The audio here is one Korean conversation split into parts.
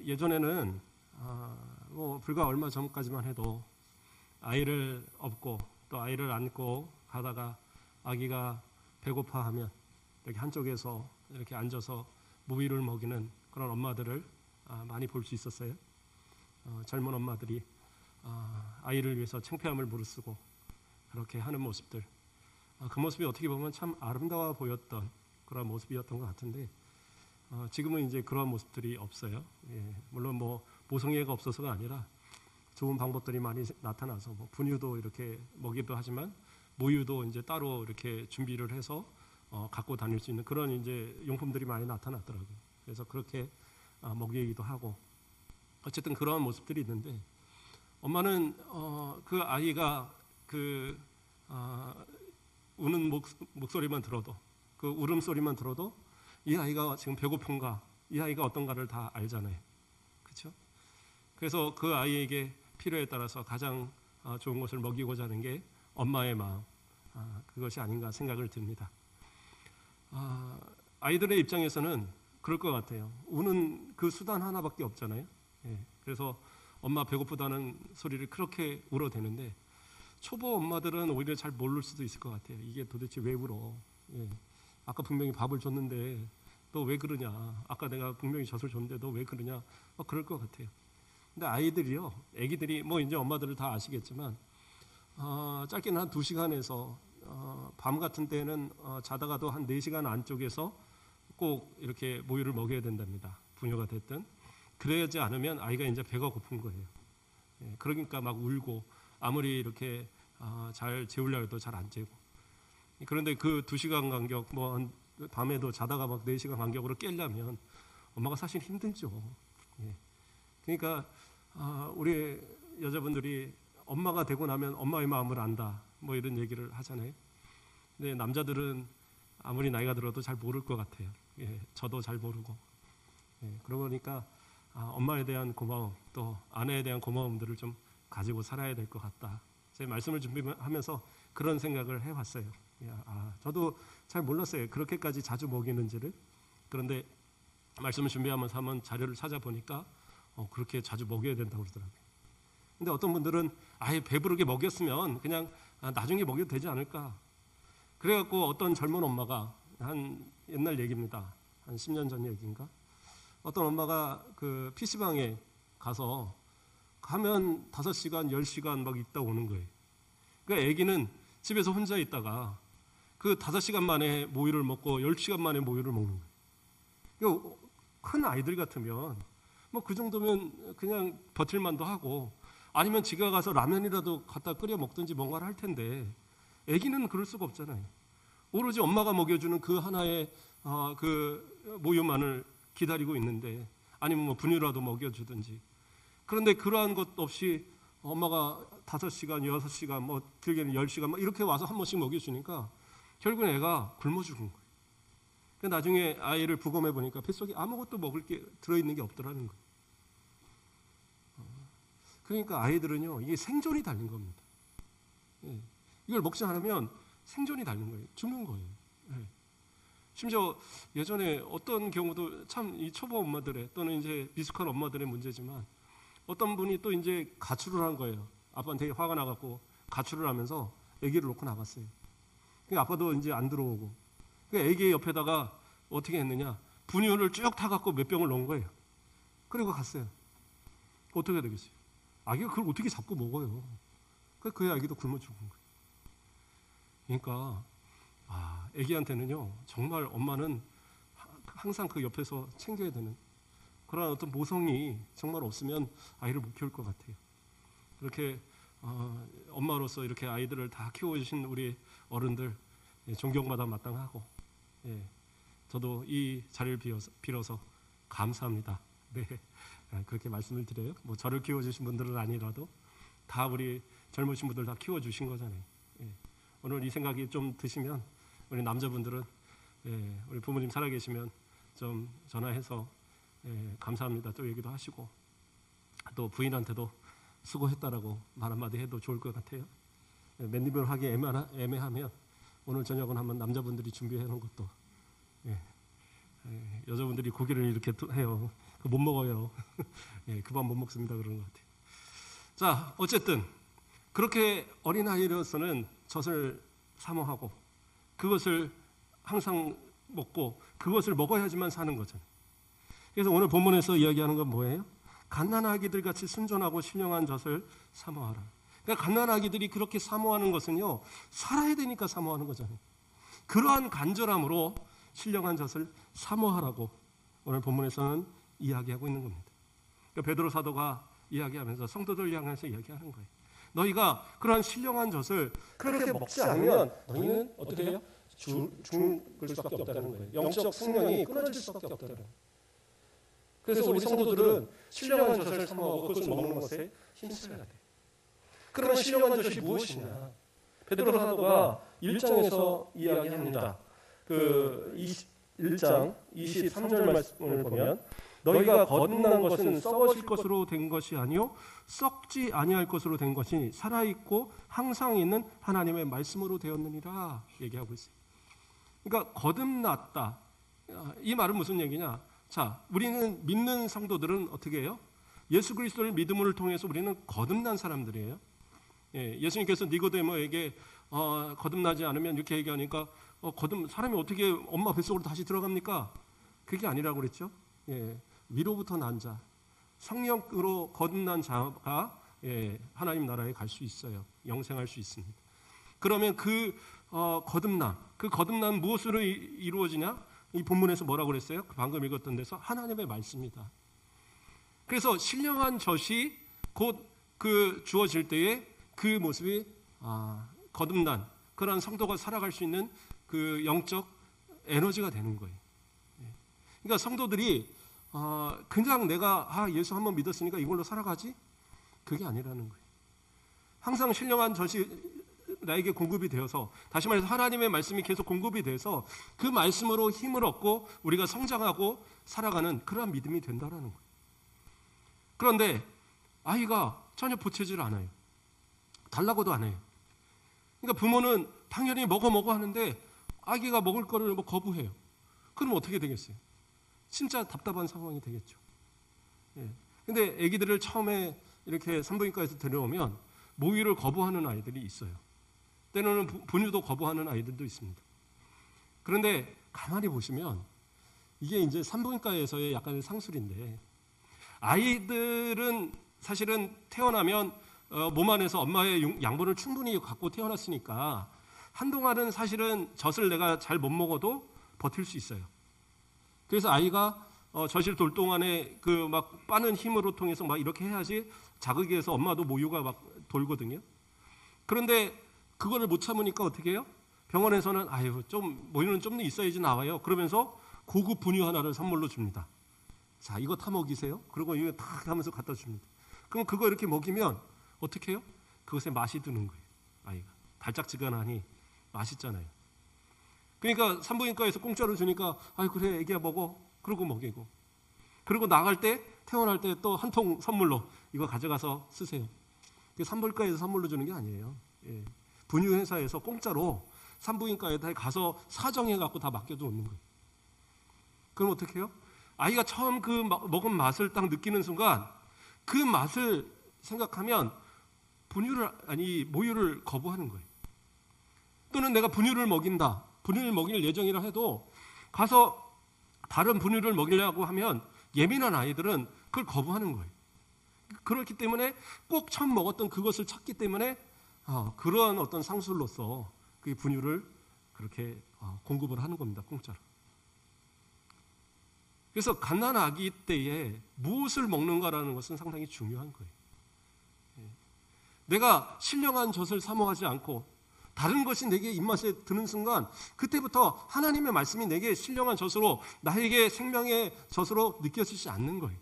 예전에는 뭐 불과 얼마 전까지만 해도 아이를 업고 또 아이를 안고 가다가 아기가 배고파하면 이렇게 한쪽에서 이렇게 앉아서 모이를 먹이는 그런 엄마들을 많이 볼 수 있었어요. 젊은 엄마들이 아이를 위해서 창피함을 무릅쓰고 그렇게 하는 모습들, 그 모습이 어떻게 보면 참 아름다워 보였던 그런 모습이었던 것 같은데 지금은 이제 그런 모습들이 없어요. 물론 뭐 모성애가 없어서가 아니라 좋은 방법들이 많이 나타나서 뭐 분유도 이렇게 먹이도 하지만 모유도 이제 따로 이렇게 준비를 해서 갖고 다닐 수 있는 그런 이제 용품들이 많이 나타났더라고요. 그래서 그렇게 먹이기도 하고 어쨌든 그런 모습들이 있는데 엄마는 그 아이가 그 우는 목소리만 들어도 그 울음소리만 들어도 이 아이가 지금 배고픈가 이 아이가 어떤가를 다 알잖아요. 그렇죠? 그래서 그 아이에게 필요에 따라서 가장 좋은 것을 먹이고자 하는 게 엄마의 마음, 그것이 아닌가 생각을 듭니다. 아이들의 입장에서는 그럴 것 같아요. 우는 그 수단 하나밖에 없잖아요. 그래서 엄마 배고프다는 소리를 그렇게 울어대는데 초보 엄마들은 오히려 잘 모를 수도 있을 것 같아요. 이게 도대체 왜 울어? 아까 분명히 밥을 줬는데 너 왜 그러냐? 아까 내가 분명히 젖을 줬는데 너 왜 그러냐? 그럴 것 같아요. 근데 아이들이요, 아기들이 뭐 이제 엄마들을 다 아시겠지만 짧게는 한 2시간에서 밤 같은 때는 자다가도 한 4시간 안쪽에서 꼭 이렇게 모유를 먹여야 된답니다. 분유가 됐든 그러지 않으면 아이가 이제 배가 고픈 거예요. 그러니까 막 울고 아무리 이렇게 잘 재우려 해도 잘 안 재고. 그런데 그 2시간 간격 뭐 밤에도 자다가 막 4시간 간격으로 깨려면 엄마가 사실 힘들죠. 그러니까 우리 여자분들이 엄마가 되고 나면 엄마의 마음을 안다 뭐 이런 얘기를 하잖아요. 근데 남자들은 아무리 나이가 들어도 잘 모를 것 같아요. 저도 잘 모르고. 그러고 보니까 엄마에 대한 고마움 또 아내에 대한 고마움들을 좀 가지고 살아야 될 것 같다. 제 말씀을 준비하면서 그런 생각을 해봤어요. 저도 잘 몰랐어요. 그렇게까지 자주 먹이는지를. 그런데 말씀을 준비하면서 한번 자료를 찾아보니까 그렇게 자주 먹여야 된다고 그러더라고요. 근데 어떤 분들은 아예 배부르게 먹였으면 그냥 나중에 먹여도 되지 않을까. 그래갖고 어떤 젊은 엄마가 한 옛날 얘기입니다. 한 10년 전 얘기인가. 어떤 엄마가 그 PC방에 가서 가면 5시간, 10시간 막 있다 오는 거예요. 그러니까 아기는 집에서 혼자 있다가 그 5시간 만에 모유를 먹고 10시간 만에 모유를 먹는 거예요. 그러니까 큰 아이들 같으면 뭐 그 정도면 그냥 버틸만도 하고 아니면 지가 가서 라면이라도 갖다 끓여 먹든지 뭔가를 할 텐데 아기는 그럴 수가 없잖아요. 오로지 엄마가 먹여주는 그 하나의 그 모유만을 기다리고 있는데 아니면 뭐 분유라도 먹여주든지. 그런데 그러한 것 없이 엄마가 5시간, 6시간, 뭐 길게는 10시간 막 이렇게 와서 한 번씩 먹여주니까 결국은 애가 굶어 죽은 거예요. 나중에 아이를 부검해 보니까 뱃속에 아무것도 먹을 게 들어있는 게 없더라는 거예요. 그러니까 아이들은요, 이게 생존이 달린 겁니다. 이걸 먹지 않으면 생존이 달린 거예요. 죽는 거예요. 심지어 예전에 어떤 경우도 참 이 초보 엄마들의 또는 이제 미숙한 엄마들의 문제지만 어떤 분이 또 이제 가출을 한 거예요. 아빠한테 화가 나갖고 가출을 하면서 아기를 놓고 나갔어요. 그러니까 아빠도 이제 안 들어오고. 그러니까 아기 옆에다가 어떻게 했느냐? 분유를 쭉 타갖고 몇 병을 넣은 거예요. 그리고 갔어요. 어떻게 되겠어요? 아기가 그걸 어떻게 잡고 먹어요? 그 아기도 굶어 죽은 거예요. 그러니까 아기한테는요 정말 엄마는 항상 그 옆에서 챙겨야 되는 그런 어떤 모성이 정말 없으면 아이를 못 키울 것 같아요. 그렇게 엄마로서 이렇게 아이들을 다 키워주신 우리 어른들 존경받아 마땅하고 저도 이 자리를 빌어서 감사합니다. 네, 그렇게 말씀을 드려요. 뭐 저를 키워주신 분들은 아니라도 다 우리 젊으신 분들 다 키워주신 거잖아요. 오늘 이 생각이 좀 드시면 우리 남자분들은 우리 부모님 살아계시면 좀 전화해서 감사합니다 또 얘기도 하시고 또 부인한테도 수고했다라고 말 한마디 해도 좋을 것 같아요. 맨입을 하기 애매하면 오늘 저녁은 한번 남자분들이 준비해 놓은 것도 여자분들이 고개를 이렇게 해요. 못 먹어요. 예, 그 밥 못 먹습니다. 그런 것 같아요. 자, 어쨌든 그렇게 어린아이로서는 젖을 사모하고 그것을 항상 먹고 그것을 먹어야지만 사는 거잖아요. 그래서 오늘 본문에서 이야기하는 건 뭐예요? 갓난아기들 같이 순전하고 신령한 젖을 사모하라. 그러니까 갓난아기들이 그렇게 사모하는 것은요, 살아야 되니까 사모하는 거잖아요. 그러한 간절함으로 신령한 젖을 사모하라고 오늘 본문에서는 이야기하고 있는 겁니다. 그러니까 베드로 사도가 이야기하면서 성도들 향해서 이야기하는 거예요. 너희가 그러한 신령한 젖을 그렇게 먹지 않으면 너희는 어떻게 해요? 죽을 수밖에 없다는 거예요. 영적 생명이 끊어질 수밖에 없다는 거예요. 그래서 우리 성도들은 신령한 젖을 사모하고 그것을 먹는 것에 힘써야 돼요. 그러면 신령한 젖이 무엇이냐? 베드로 사도가 1장에서 이야기합니다. 그 1장 23절 말씀을 보면 너희가 거듭난 것은 썩어질 것으로 된 것이 아니요 썩지 아니할 것으로 된 것이 살아있고 항상 있는 하나님의 말씀으로 되었느니라 얘기하고 있어요. 그러니까 거듭났다. 이 말은 무슨 얘기냐? 자, 우리는 믿는 성도들은 어떻게 해요? 예수 그리스도를 믿음을 통해서 우리는 거듭난 사람들이에요. 예, 예수님께서 니고데모에게 거듭나지 않으면 이렇게 얘기하니까 사람이 어떻게 엄마 뱃속으로 다시 들어갑니까? 그게 아니라고 그랬죠. 예, 위로부터 난 자, 성령으로 거듭난 자가 하나님 나라에 갈 수 있어요. 영생할 수 있습니다. 그러면 그 거듭남 무엇으로 이루어지냐? 이 본문에서 뭐라고 그랬어요? 방금 읽었던 데서 하나님의 말씀이다. 그래서 신령한 젖이 곧 그 주어질 때에 그 모습이 거듭난 그런 성도가 살아갈 수 있는 그 영적 에너지가 되는 거예요. 그러니까 성도들이 그냥 내가 예수 한번 믿었으니까 이걸로 살아가지? 그게 아니라는 거예요. 항상 신령한 젖이 나에게 공급이 되어서, 다시 말해서 하나님의 말씀이 계속 공급이 돼서 그 말씀으로 힘을 얻고 우리가 성장하고 살아가는 그러한 믿음이 된다는 거예요. 그런데 아이가 전혀 보채질 않아요. 달라고도 안 해요. 그러니까 부모는 당연히 먹어 하는데 아기가 먹을 거를 거부해요. 그럼 어떻게 되겠어요? 진짜 답답한 상황이 되겠죠. 근데 아기들을 처음에 이렇게 산부인과에서 데려오면 모유를 거부하는 아이들이 있어요. 때로는 분유도 거부하는 아이들도 있습니다. 그런데 가만히 보시면 이게 이제 산부인과에서의 약간의 상술인데, 아이들은 사실은 태어나면 몸 안에서 엄마의 양분을 충분히 갖고 태어났으니까 한동안은 사실은 젖을 내가 잘 못 먹어도 버틸 수 있어요. 그래서 아이가 젖을 돌 동안에 그 막 빠는 힘으로 통해서 막 이렇게 해야지 자극이 해서 엄마도 모유가 막 돌거든요. 그런데 그거를 못 참으니까 어떻게 해요? 병원에서는 좀 모유는 좀 더 있어야지 나와요. 그러면서 고급 분유 하나를 선물로 줍니다. 자, 이거 타 먹이세요. 그리고 이거 탁 하면서 갖다 줍니다. 그럼 그거 이렇게 먹이면 어떻게 해요? 그것에 맛이 드는 거예요. 아이가 달짝지근하니 맛있잖아요. 그러니까 산부인과에서 공짜로 주니까 그래 애기야 먹어. 그러고 먹이고, 그리고 나갈 때 태어날 때 또 한 통 선물로 이거 가져가서 쓰세요. 산부인과에서 선물로 주는 게 아니에요. 분유 회사에서 공짜로 산부인과에 가서 사정해 갖고 다 맡겨도 놓는 거예요. 그럼 어떻게 해요? 아이가 처음 그 먹은 맛을 딱 느끼는 순간 그 맛을 생각하면 모유를 거부하는 거예요. 또는 내가 분유를 먹일 예정이라 해도 가서 다른 분유를 먹이려고 하면 예민한 아이들은 그걸 거부하는 거예요. 그렇기 때문에 꼭 처음 먹었던 그것을 찾기 때문에 그러한 어떤 상술로서 그 분유를 그렇게 공급을 하는 겁니다. 공짜로. 그래서 갓난아기 때에 무엇을 먹는가라는 것은 상당히 중요한 거예요. 내가 신령한 젖을 사모하지 않고 다른 것이 내게 입맛에 드는 순간 그때부터 하나님의 말씀이 내게 신령한 젖으로, 나에게 생명의 젖으로 느껴지지 않는 거예요.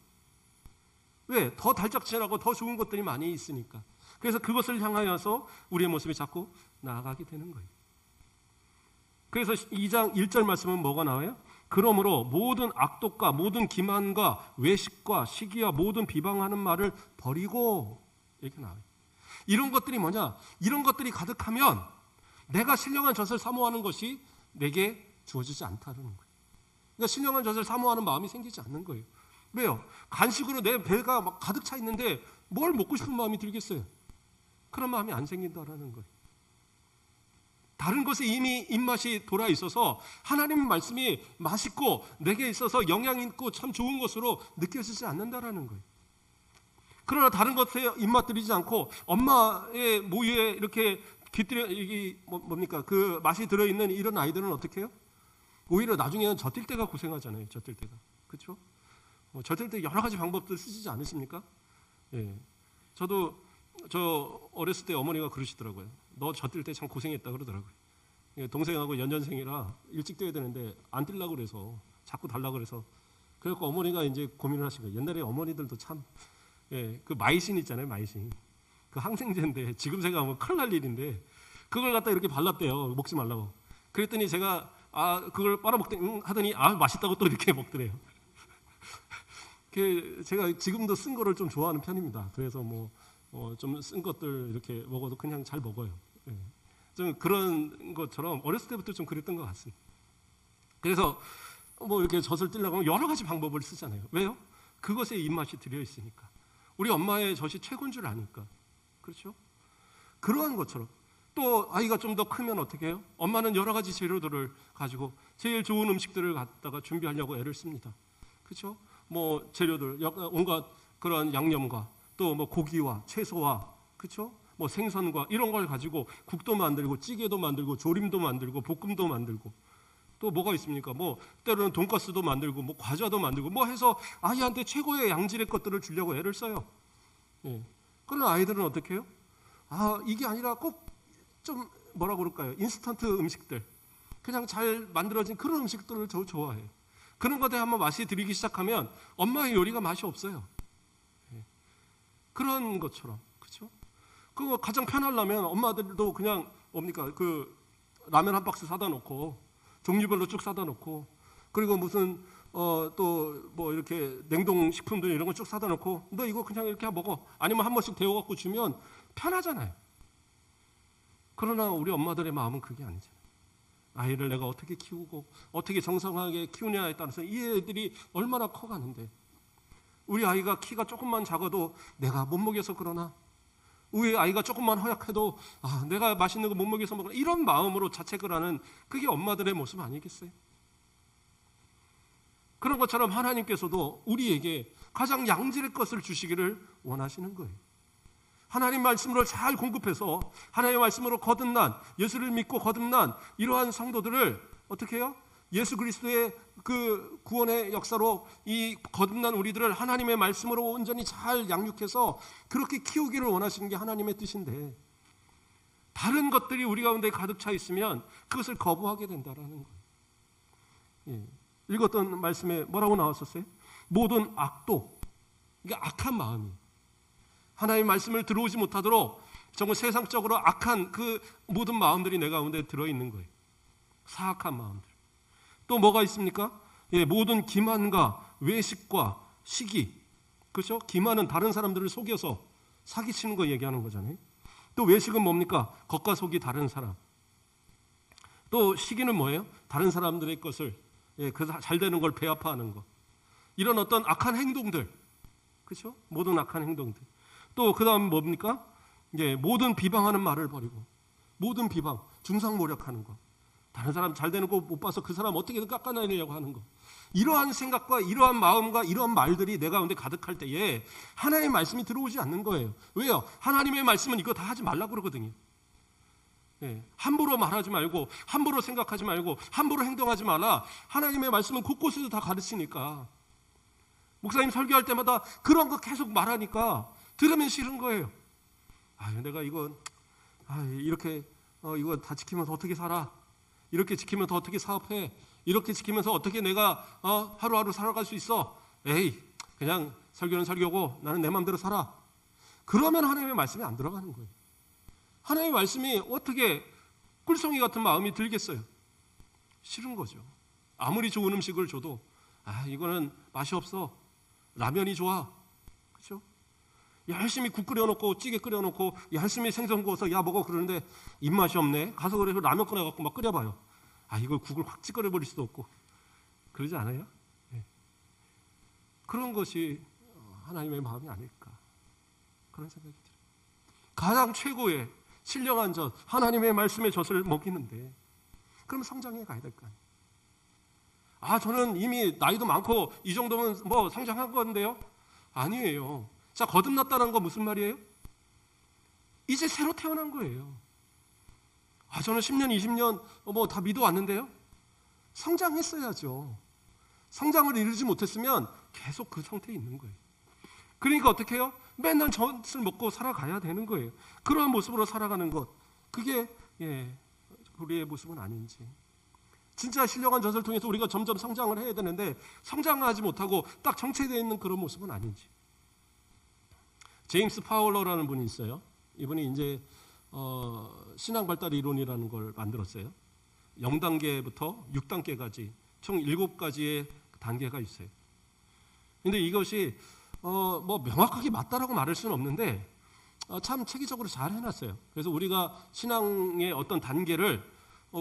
왜? 더 달짝지근하고 더 좋은 것들이 많이 있으니까. 그래서 그것을 향하여서 우리의 모습이 자꾸 나아가게 되는 거예요. 그래서 2장 1절 말씀은 뭐가 나와요? 그러므로 모든 악독과 모든 기만과 외식과 시기와 모든 비방하는 말을 버리고, 이렇게 나와요. 이런 것들이 뭐냐? 이런 것들이 가득하면 내가 신령한 젖을 사모하는 것이 내게 주어지지 않다는 거예요. 그러니까 신령한 젖을 사모하는 마음이 생기지 않는 거예요. 왜요? 간식으로 내 배가 막 가득 차 있는데 뭘 먹고 싶은 마음이 들겠어요? 그런 마음이 안 생긴다라는 거예요. 다른 것에 이미 입맛이 돌아 있어서 하나님의 말씀이 맛있고 내게 있어서 영향 있고 참 좋은 것으로 느껴지지 않는다라는 거예요. 그러나 다른 것에 입맛 들이지 않고 엄마의 모유에 이렇게 깃들여 이게 뭡니까? 그 맛이 들어 있는 이런 아이들은 어떻게 해요? 오히려 나중에는 젖뛸 때가 고생하잖아요. 젖뛸 때가. 그렇죠? 젖뛸 때 여러 가지 방법들 쓰시지 않으십니까? 예. 저 어렸을 때 어머니가 그러시더라고요. 너 젖뛸 때 참 고생했다 그러더라고요. 예, 동생하고 연년생이라 일찍 뛰어야 되는데 안 뛰려고 그래서 자꾸 달라고 그래서 그래서 어머니가 이제 고민을 하신 거예요. 옛날에 어머니들도 참 그 마이신 있잖아요. 마이신. 그 항생제인데 지금 생각하면 큰일 날 일인데 그걸 갖다 이렇게 발랐대요. 먹지 말라고. 그랬더니 제가 그걸 빨아먹더니 하더니 맛있다고 또 이렇게 먹더래요. 제가 지금도 쓴 거를 좀 좋아하는 편입니다. 그래서 좀 쓴 것들 이렇게 먹어도 그냥 잘 먹어요. 예. 좀 그런 것처럼 어렸을 때부터 좀 그랬던 것 같습니다. 그래서 이렇게 젖을 띠려고 하면 여러 가지 방법을 쓰잖아요. 왜요? 그것에 입맛이 들여 있으니까. 우리 엄마의 젖이 최고인 줄 아니까. 그렇죠? 그러한 것처럼 또 아이가 좀 더 크면 어떻게 해요? 엄마는 여러 가지 재료들을 가지고 제일 좋은 음식들을 갖다가 준비하려고 애를 씁니다. 그렇죠? 재료들 온갖 그런 양념과 또 고기와 채소와 그렇죠? 생선과 이런 걸 가지고 국도 만들고 찌개도 만들고 조림도 만들고 볶음도 만들고 또 뭐가 있습니까? 때로는 돈가스도 만들고 과자도 만들고 해서 아이한테 최고의 양질의 것들을 주려고 애를 써요. 예. 그러나 아이들은 어떻게 해요? 이게 아니라 꼭 좀 뭐라 그럴까요? 인스턴트 음식들 그냥 잘 만들어진 그런 음식들을 저 좋아해요. 그런 것에 한번 맛이 들이기 시작하면 엄마의 요리가 맛이 없어요. 예. 그런 것처럼 그렇죠? 그거 가장 편하려면 엄마들도 그냥 뭡니까? 그 라면 한 박스 사다 놓고 종류별로 쭉 사다 놓고 그리고 무슨 또 이렇게 냉동 식품들 이런 거 쭉 사다 놓고 너 이거 그냥 이렇게 먹어. 아니면 한 번씩 데워 갖고 주면 편하잖아요. 그러나 우리 엄마들의 마음은 그게 아니잖아요. 아이를 내가 어떻게 키우고 어떻게 정성하게 키우냐에 따라서 이 애들이 얼마나 커가는데 우리 아이가 키가 조금만 작아도 내가 못 먹여서 그러나 우리 아이가 조금만 허약해도 내가 맛있는 거 못 먹여서 먹으나 이런 마음으로 자책을 하는 그게 엄마들의 모습 아니겠어요? 그런 것처럼 하나님께서도 우리에게 가장 양질의 것을 주시기를 원하시는 거예요. 하나님 말씀으로 잘 공급해서 하나님의 말씀으로 거듭난 예수를 믿고 거듭난 이러한 성도들을 어떻게 해요? 예수 그리스도의 그 구원의 역사로 이 거듭난 우리들을 하나님의 말씀으로 온전히 잘 양육해서 그렇게 키우기를 원하시는 게 하나님의 뜻인데 다른 것들이 우리 가운데 가득 차 있으면 그것을 거부하게 된다라는 거예요. 예. 읽었던 말씀에 뭐라고 나왔었어요? 모든 악도, 이게 악한 마음이 하나님의 말씀을 들어오지 못하도록 정말 세상적으로 악한 그 모든 마음들이 내 가운데 들어있는 거예요. 사악한 마음들. 또 뭐가 있습니까? 예, 모든 기만과 외식과 시기. 그렇죠? 기만은 다른 사람들을 속여서 사기치는 거 얘기하는 거잖아요. 또 외식은 뭡니까? 겉과 속이 다른 사람. 또 시기는 뭐예요? 다른 사람들의 것을 잘 되는 걸 배아파하는 거. 이런 어떤 악한 행동들. 그렇죠? 모든 악한 행동들. 또 그다음 뭡니까? 모든 비방하는 말을 버리고 모든 비방, 중상모략하는 거. 다른 사람 잘 되는 거 못 봐서 그 사람 어떻게든 깎아내려고 하는 거. 이러한 생각과 이러한 마음과 이러한 말들이 내 가운데 가득할 때에 하나님의 말씀이 들어오지 않는 거예요. 왜요? 하나님의 말씀은 이거 다 하지 말라고 그러거든요. 예, 함부로 말하지 말고 함부로 생각하지 말고 함부로 행동하지 마라. 하나님의 말씀은 곳곳에서 다 가르치니까. 목사님 설교할 때마다 그런 거 계속 말하니까 들으면 싫은 거예요. 내가 이거 이렇게 이거 다 지키면서 어떻게 살아? 이렇게 지키면서 어떻게 사업해? 이렇게 지키면서 어떻게 내가 하루하루 살아갈 수 있어? 에이, 그냥 설교는 설교고 나는 내 마음대로 살아. 그러면 하나님의 말씀이 안 들어가는 거예요. 하나님의 말씀이 어떻게 꿀송이 같은 마음이 들겠어요? 싫은 거죠. 아무리 좋은 음식을 줘도 이거는 맛이 없어. 라면이 좋아. 그렇죠? 열심히 국 끓여놓고 찌개 끓여놓고 열심히 생선 구워서 야 먹어 그러는데 입맛이 없네. 가서 그래서 라면 꺼내갖고 막 끓여봐요. 이걸 국을 확 찌꺼려버릴 수도 없고 그러지 않아요? 네. 그런 것이 하나님의 마음이 아닐까 그런 생각이 들어요. 가장 최고의 신령한 젖, 하나님의 말씀의 젖을 먹이는데 그럼 성장해 가야 될 거 아니에요. 저는 이미 나이도 많고 이 정도면 뭐 성장한 건데요. 아니에요. 자, 거듭났다는 거 무슨 말이에요? 이제 새로 태어난 거예요. 저는 10년, 20년 뭐 다 믿어왔는데요. 성장했어야죠. 성장을 이루지 못했으면 계속 그 상태에 있는 거예요. 그러니까 어떻게 해요? 맨날 젖을 먹고 살아가야 되는 거예요. 그러한 모습으로 살아가는 것, 그게 우리의 모습은 아닌지. 진짜 신령한 젖을 통해서 우리가 점점 성장을 해야 되는데 성장하지 못하고 딱 정체되어 있는 그런 모습은 아닌지. 제임스 파울러라는 분이 있어요. 이분이 이제 신앙 발달 이론이라는 걸 만들었어요. 0단계부터 6단계까지 총 7가지의 단계가 있어요. 근데 이것이 뭐 명확하게 맞다라고 말할 수는 없는데 참 체계적으로 잘 해놨어요. 그래서 우리가 신앙의 어떤 단계를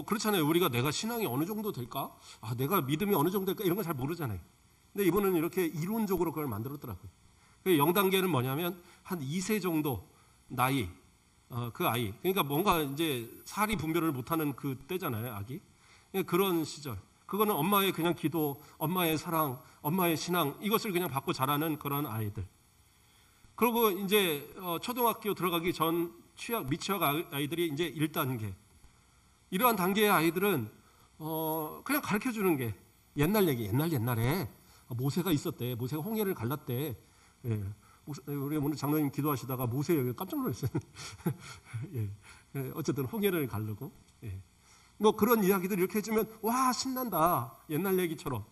그렇잖아요. 우리가 내가 신앙이 어느 정도 될까? 내가 믿음이 어느 정도 될까? 이런 걸 잘 모르잖아요. 근데 이분은 이렇게 이론적으로 그걸 만들었더라고요. 0단계는 뭐냐면 한 2세 정도 나이, 그 아이, 그러니까 뭔가 이제 사리 분별을 못하는 그 때잖아요, 아기. 그런 시절. 그거는 엄마의 그냥 기도, 엄마의 사랑, 엄마의 신앙 이것을 그냥 받고 자라는 그런 아이들. 그리고 이제 초등학교 들어가기 전 미취학 아이들이 이제 1단계. 이러한 단계의 아이들은 그냥 가르쳐 주는 게 옛날 얘기, 옛날에 모세가 있었대. 모세가 홍해를 갈랐대. 예. 우리 오늘 장로님 기도하시다가 모세 여기 깜짝 놀랐어요. 어쨌든 홍해를 가르고. 뭐 그런 이야기들 이렇게 해주면 와 신난다. 옛날 얘기처럼.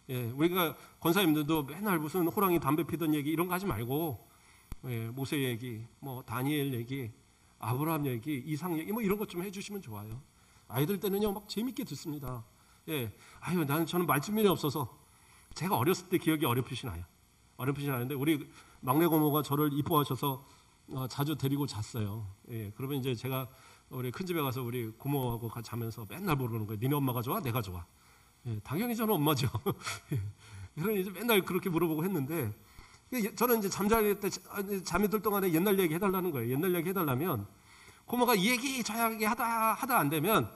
우리가 권사님들도 맨날 무슨 호랑이 담배 피던 얘기 이런 거 하지 말고 모세 얘기, 뭐 다니엘 얘기, 아브라함 얘기, 이삭 얘기 뭐 이런 것 좀 해주시면 좋아요. 아이들 때는요 막 재밌게 듣습니다. 저는 말주민이 없어서 제가 어렸을 때 기억이 어렴풋이 나요. 어렴풋이 나는데 우리 막내 고모가 저를 이뻐하셔서 자주 데리고 잤어요. 그러면 이제 제가 우리 큰 집에 가서 우리 고모하고 같이 자면서 맨날 물어보는 거예요. 니네 엄마가 좋아? 내가 좋아? 당연히 저는 엄마죠. 그러니 이제 맨날 그렇게 물어보고 했는데 저는 이제 잠잘 때 잠이 들 동안에 옛날 얘기 해달라는 거예요. 옛날 얘기 해달라면 고모가 이 얘기 저 얘기 하다 안 되면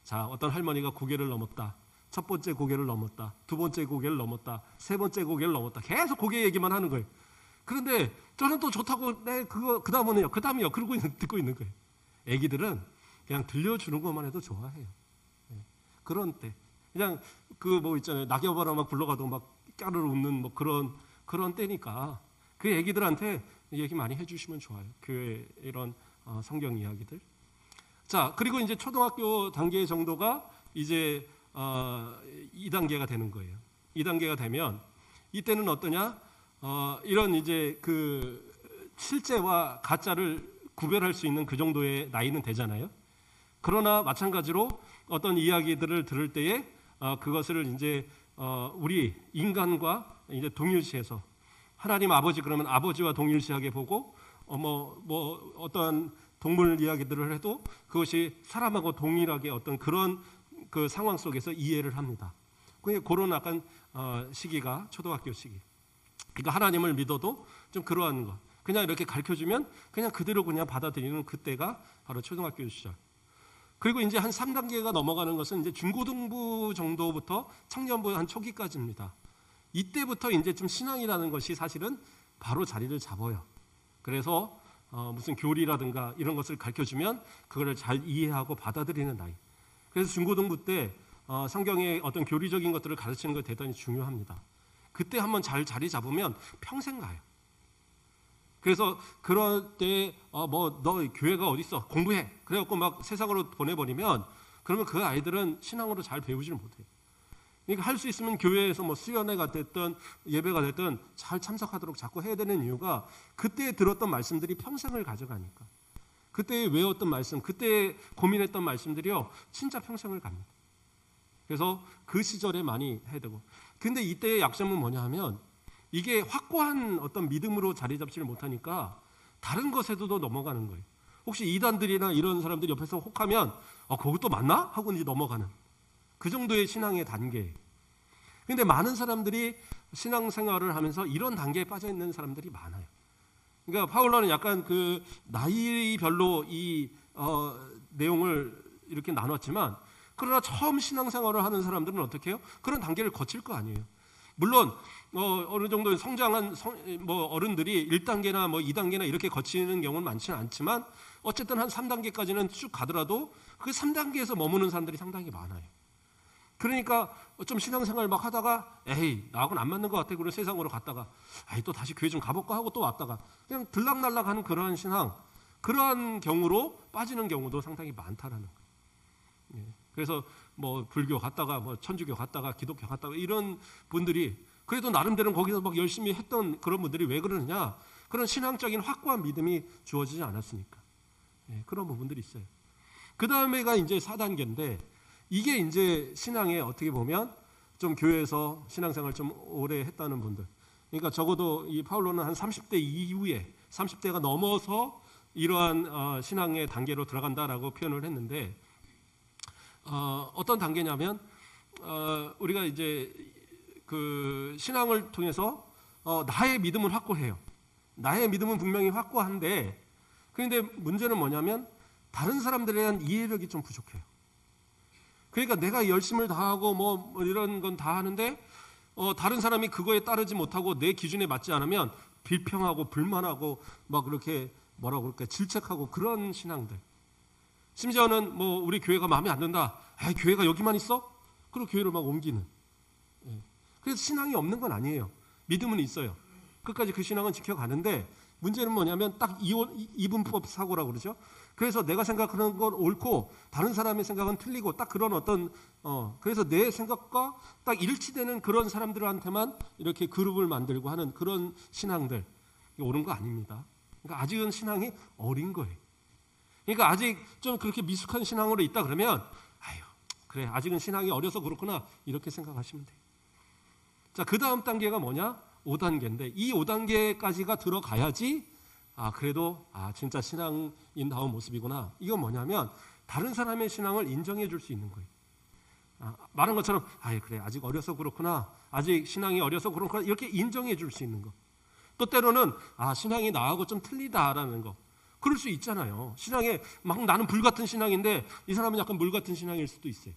자 어떤 할머니가 고개를 넘었다. 첫 번째 고개를 넘었다. 두 번째 고개를 넘었다. 세 번째 고개를 넘었다. 계속 고개 얘기만 하는 거예요. 그런데 저는 또 좋다고 그 다음은요. 그러고 듣고 있는 거예요. 애기들은 그냥 들려주는 것만 해도 좋아해요. 그런 때 그냥 그 뭐 있잖아요. 낙엽바람 막 굴러가도 막 까르르 웃는 뭐 그런 때니까 그 애기들한테 얘기 많이 해주시면 좋아요. 교회 이런 성경 이야기들. 자 그리고 이제 초등학교 단계 정도가 이제 2단계가 되는 거예요. 2단계가 되면 이때는 어떠냐? 이런 이제 그 실제와 가짜를 구별할 수 있는 그 정도의 나이는 되잖아요. 그러나 마찬가지로 어떤 이야기들을 들을 때에 그것을 이제 우리 인간과 이제 동일시해서 하나님 아버지 그러면 아버지와 동일시하게 보고 뭐 어떠한 동물 이야기들을 해도 그것이 사람하고 동일하게 어떤 그런 그 상황 속에서 이해를 합니다. 그런 약간 시기가 초등학교 시기. 그러니까 하나님을 믿어도 좀 그러한 것. 그냥 이렇게 가르쳐주면 그냥 그대로 그냥 받아들이는 그때가 바로 초등학교 시절. 그리고 이제 한 3단계가 넘어가는 것은 이제 중고등부 정도부터 청년부 한 초기까지입니다. 이때부터 이제 좀 신앙이라는 것이 사실은 바로 자리를 잡아요. 그래서 무슨 교리라든가 이런 것을 가르쳐주면 그거를 잘 이해하고 받아들이는 나이. 그래서 중고등부 때 성경의 어떤 교리적인 것들을 가르치는 것 대단히 중요합니다. 그때 한번 잘 자리 잡으면 평생 가요. 그래서 그럴 때 뭐 너 교회가 어디 있어? 공부해. 그래갖고 막 세상으로 보내버리면 그러면 그 아이들은 신앙으로 잘 배우지를 못해요. 그러니까 할 수 있으면 교회에서 뭐 수련회가 됐든 예배가 됐든 잘 참석하도록 자꾸 해야 되는 이유가 그때 들었던 말씀들이 평생을 가져가니까. 그때 외웠던 말씀, 그때 고민했던 말씀들이요 진짜 평생을 갑니다. 그래서 그 시절에 많이 해야 되고. 근데 이때의 약점은 뭐냐 하면 이게 확고한 어떤 믿음으로 자리 잡지를 못하니까 다른 것에도 넘어가는 거예요. 혹시 이단들이나 이런 사람들이 옆에서 혹하면 그것도 맞나? 하고 이제 넘어가는 그 정도의 신앙의 단계. 근데 많은 사람들이 신앙생활을 하면서 이런 단계에 빠져 있는 사람들이 많아요. 그러니까 파울러는 약간 그 나이별로 이 내용을 이렇게 나눴지만, 그러나 처음 신앙생활을 하는 사람들은 어떻게 해요? 그런 단계를 거칠 거 아니에요. 물론 어느 정도 성장한 어른들이 1단계나 2단계나 이렇게 거치는 경우는 많지는 않지만, 어쨌든 한 3단계까지는 쭉 가더라도 그 3단계에서 머무는 사람들이 상당히 많아요. 그러니까 좀 신앙생활 막 하다가 에이 나하고는 안 맞는 것 같아, 그런 세상으로 갔다가 에이 또 다시 교회 좀 가볼까 하고 또 왔다가 그냥 들락날락하는 그러한 신앙, 그러한 경우로 빠지는 경우도 상당히 많다라는 거예요. 예. 그래서 불교 갔다가 천주교 갔다가 기독교 갔다가 이런 분들이 그래도 나름대로 거기서 막 열심히 했던 그런 분들이 왜 그러느냐? 그런 신앙적인 확고한 믿음이 주어지지 않았으니까. 예, 그런 부분들이 있어요. 그 다음에가 이제 4단계인데, 이게 이제 신앙에 어떻게 보면 좀 교회에서 신앙생활 좀 오래 했다는 분들, 그러니까 적어도 이 파울로는 한 30대 이후에 30대가 넘어서 이러한 신앙의 단계로 들어간다라고 표현을 했는데, 어떤 단계냐면 우리가 이제 그 신앙을 통해서 나의 믿음을 확고해요. 나의 믿음은 분명히 확고한데, 그런데 문제는 뭐냐면 다른 사람들에 대한 이해력이 좀 부족해요. 그러니까 내가 열심을 다하고 이런 건 다 하는데 다른 사람이 그거에 따르지 못하고 내 기준에 맞지 않으면 비평하고 불만하고 막 그렇게 뭐라고 그럴까, 질책하고 그런 신앙들. 심지어는 우리 교회가 마음에 안 든다. 교회가 여기만 있어? 그리고 교회를 막 옮기는. 그래서 신앙이 없는 건 아니에요. 믿음은 있어요. 끝까지 그 신앙은 지켜가는데, 문제는 뭐냐면 딱 이분법 사고라고 그러죠. 그래서 내가 생각하는 건 옳고 다른 사람의 생각은 틀리고, 딱 그런 어떤 그래서 내 생각과 딱 일치되는 그런 사람들한테만 이렇게 그룹을 만들고 하는 그런 신앙들, 옳은 거 아닙니다. 그러니까 아직은 신앙이 어린 거예요. 그러니까 아직 좀 그렇게 미숙한 신앙으로 있다 그러면 그래 아직은 신앙이 어려서 그렇구나, 이렇게 생각하시면 돼요. 자, 그 다음 단계가 뭐냐? 5단계인데, 이 5단계까지가 들어가야지 그래도 진짜 신앙인다운 모습이구나. 이건 뭐냐면 다른 사람의 신앙을 인정해 줄 수 있는 거예요. 말한 것처럼 그래 아직 어려서 그렇구나, 아직 신앙이 어려서 그렇구나, 이렇게 인정해 줄 수 있는 거. 또 때로는 신앙이 나하고 좀 틀리다라는 거, 그럴 수 있잖아요. 신앙에 막 나는 불같은 신앙인데 이 사람은 약간 물같은 신앙일 수도 있어요.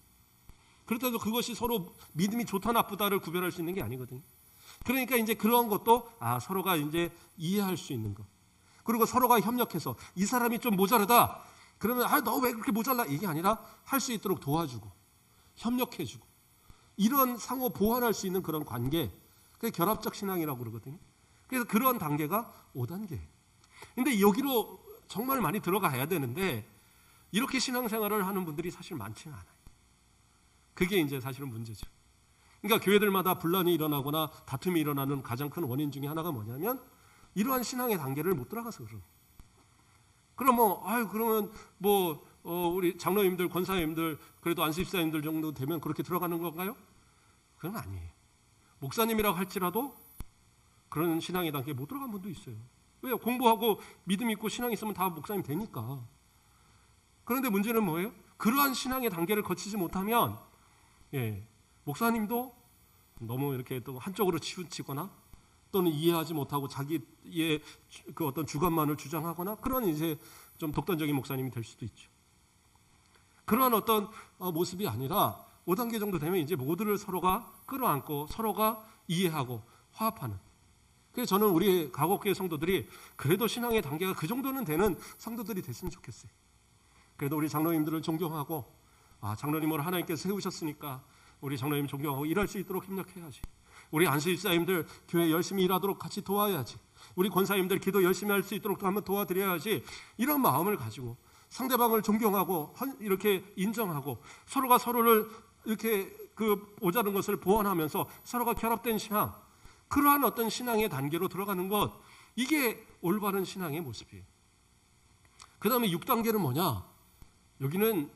그렇다고 그것이 서로 믿음이 좋다 나쁘다를 구별할 수 있는 게 아니거든요. 그러니까 이제 그런 것도 서로가 이제 이해할 수 있는 것. 그리고 서로가 협력해서 이 사람이 좀 모자르다 그러면 너 왜 그렇게 모자라, 이게 아니라 할 수 있도록 도와주고 협력해주고, 이런 상호 보완할 수 있는 그런 관계, 그게 결합적 신앙이라고 그러거든요. 그래서 그런 단계가 5단계예요. 근데 여기로 정말 많이 들어가야 되는데 이렇게 신앙생활을 하는 분들이 사실 많지는 않아요. 그게 이제 사실은 문제죠. 그러니까 교회들마다 분란이 일어나거나 다툼이 일어나는 가장 큰 원인 중에 하나가 뭐냐면 이러한 신앙의 단계를 못 들어가서 그래요. 그럼 그러면 우리 장로님들, 권사님들, 그래도 안수집사님들 정도 되면 그렇게 들어가는 건가요? 그건 아니에요. 목사님이라고 할지라도 그런 신앙의 단계에 못 들어간 분도 있어요. 왜요? 공부하고 믿음 있고 신앙 있으면 다 목사님 되니까. 그런데 문제는 뭐예요? 그러한 신앙의 단계를 거치지 못하면 목사님도 너무 이렇게 또 한쪽으로 치우치거나 또는 이해하지 못하고 자기의 그 어떤 주관만을 주장하거나, 그런 이제 좀 독단적인 목사님이 될 수도 있죠. 그러한 어떤 모습이 아니라 5단계 정도 되면 이제 모두를 서로가 끌어안고 서로가 이해하고 화합하는. 그래서 저는 우리 가곡교회 성도들이 그래도 신앙의 단계가 그 정도는 되는 성도들이 됐으면 좋겠어요. 그래도 우리 장로님들을 존경하고 장로님을 하나님께서 세우셨으니까 우리 장로님 존경하고 일할 수 있도록 협력해야지. 우리 안수집사님들 교회 열심히 일하도록 같이 도와야지. 우리 권사님들 기도 열심히 할 수 있도록 한번 도와드려야지. 이런 마음을 가지고 상대방을 존경하고 이렇게 인정하고 서로가 서로를 이렇게 그 모자른 것을 보완하면서 서로가 결합된 신앙, 그러한 어떤 신앙의 단계로 들어가는 것, 이게 올바른 신앙의 모습이에요. 그 다음에 6단계는 뭐냐? 여기는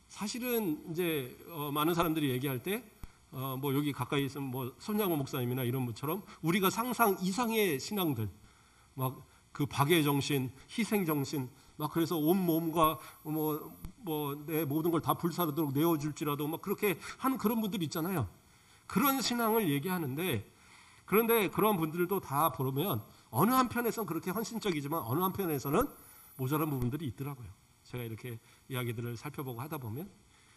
사실은 이제 많은 사람들이 얘기할 때 여기 가까이 있으면 손양호 목사님이나 이런 분처럼 우리가 상상 이상의 신앙들, 막 그 박애 정신, 희생 정신, 막 그래서 온 몸과 내 모든 걸 다 불사르도록 내어줄지라도 막 그렇게 하는 그런 분들 있잖아요. 그런 신앙을 얘기하는데, 그런데 그런 분들도 다 보면 어느 한편에서는 그렇게 헌신적이지만 어느 한편에서는 모자란 부분들이 있더라고요. 제가 이렇게 이야기들을 살펴보고 하다 보면